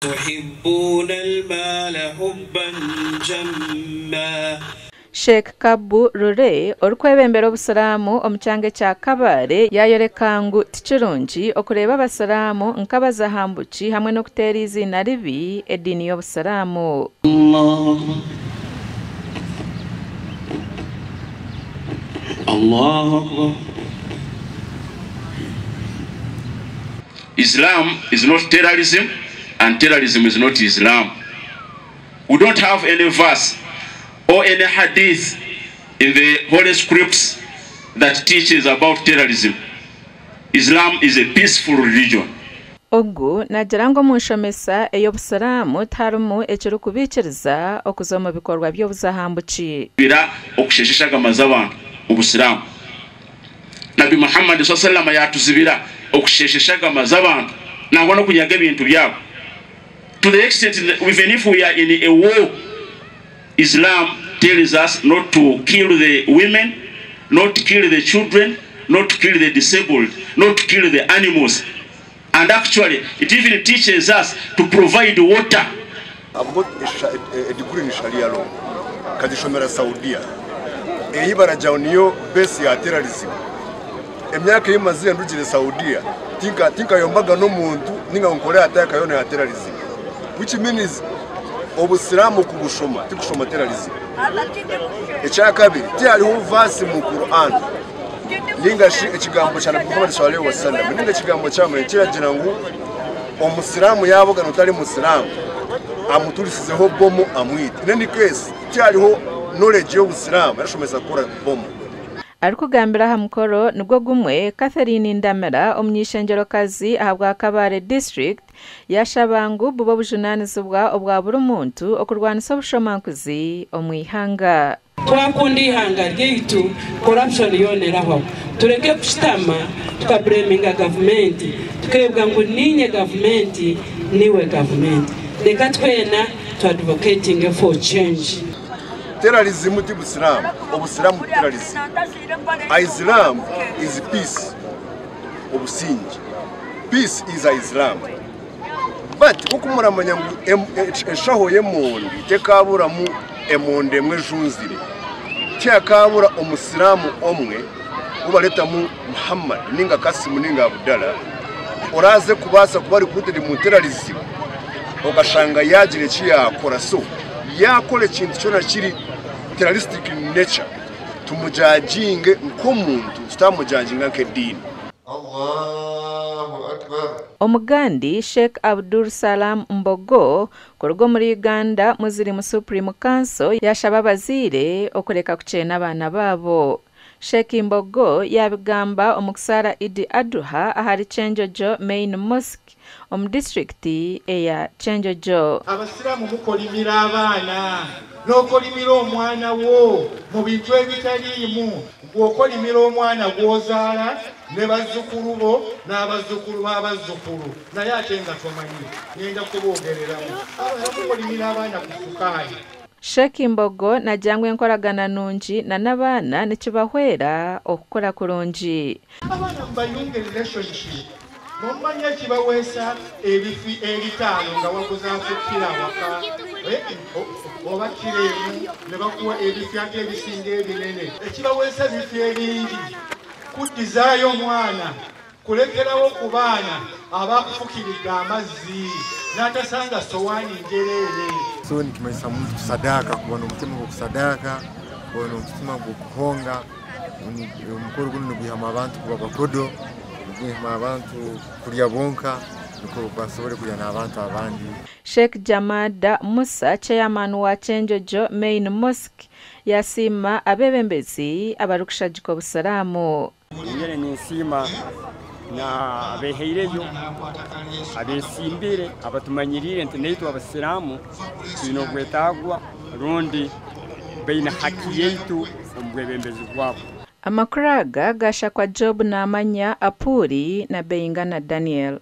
تحبون المال حبا جما. Sheikh Kabu Rure orukwebembera obusalamu omucyange kya Kabale yayorekangu tikirungi okureba abasalamu nkabaza hambuki hamwe n'okuteera izina ribi eddiini y'obusalamu. Allahu Akbar. Islam is not terrorism and terrorism is not Islam. We don't have any verse or any hadith in the holy scripts that teaches about terrorism. Islam is a peaceful religion. Ogu nagirango mu nshomesa ey'obusalamu tarimu ekirikubikiriza okuza mu bikorwa by'obuzahambuki. Bira okushesheshaga abantu mu Busiramu. Nabi Muhammad sallallahu alaihi wasallam yatuzibira okushesheshaga abantu nangwa no kunyaga ebintu byabo. To the extent that even if we are in a war, Islam tells us not to kill the women, not to kill the children, not to kill the disabled, not to kill the animals. And actually, it even teaches us to provide water. About a degree in Sharia law, Kadishomera Saudia, a Ibara Jaunio, Bessia terrorism. A Miaka Mazi and Richard Saudia, think I am Bagano Muntu, Ninga Korea attack Iona terrorism. Which means Obusiramu kubushoma tikushoma terrorism. Echakabi tiali verse mu Quran linga ekigambo kya Muhammad sallallahu alaihi wasallam ninga ekigambo kyamwe kiragira ngu omusiramu yaboga notali musiramu amutulisizeho bomu amwite. In any case tialiho knowledge y'obusiramu yashomesa kora bomu. Arikugambira ha mukoro nibwo gumwe Catherine Ndamera omnyishengerokazi ahabwa Kabale district yashabangu bubo bujunanizibwa obwa buri muntu okurwanisa obushomankuzi omwihanga. Twakundi ihanga ryaitu corruption yoneraho tureke kushitama tukabreminga government tukebwa ngo ninye government niwe government leka twena to advocating for change. Terrorism ti Busiramu, obusiramu terrorism. Islam is peace. Obusinji. Peace is Islam. But ukumura manyangu eshaho yemondi tekabura mu emonde mwe junzire. Tekabura omusiramu omwe ubaleta mu Muhammad ninga Kasim ninga Abdallah. Oraze kubasa kubari kutiri mu terrorism. Ogashanga yagire kiyakora so yakole kintu cyona kiri terroristic in nature tumujajinge nkomuntu tutamujajinga nk'edini. Allahu Akbar. Omugandi Sheikh Abdul Salam Mbogo kurugo muri Uganda muziri mu Supreme Council yashaba bazire okureka kucena abana babo. Sheikh Mbogo yabigamba omukusara Idi Aduha ahari Chenjojo Main Mosque district eya Chenjojo. Abasiramu mukolimira abana n'okolimira omwana wo mu bintu ebitaliimu gwokolimira omwana gwozaala ne bazzukulu bo n'abazzukulu b'abazzukulu naye ate nga tomanyi ngenda kuboogereramu mukolimira abaana ku sukaali. Sheikh Mbogo najangwe enkolagana nungi na n'abaana nekibahwera okukola kulungi. Abaana mbayunge relationship Momanya kibaweesa ebifi ebitaano nga wakuzaafukira waka oba kiremu ne bakuwa ebifi ate ebisinga ebinene ekibaweesa bifi ebingi kuddizaayo omwana kulekerawo ku baana abakufukiridde amazzi n'atasanga sowaani njereere. So nikimanyisa muntu kusadaka kubona omutima gw'okusadaka kubona omutima gw'okuhonga omukoro guno nigwihama abantu kuba bakodo abantu kulya bonka nuko basobole kulya n'abantu abandi. Sheikh Jamada Musa chairman wa Chenjojo Main Mosque yasima abebembezi abarukushajiko busalamu. Ngene nisima na abeheireyo abesimbire abatumanyirire nteneito abasiramu bino gwetagwa rundi baina haki yetu ombwebembezi gwabo. Amakuraga gasha kwa Job na Amanya Apuri na Beyingana Daniel.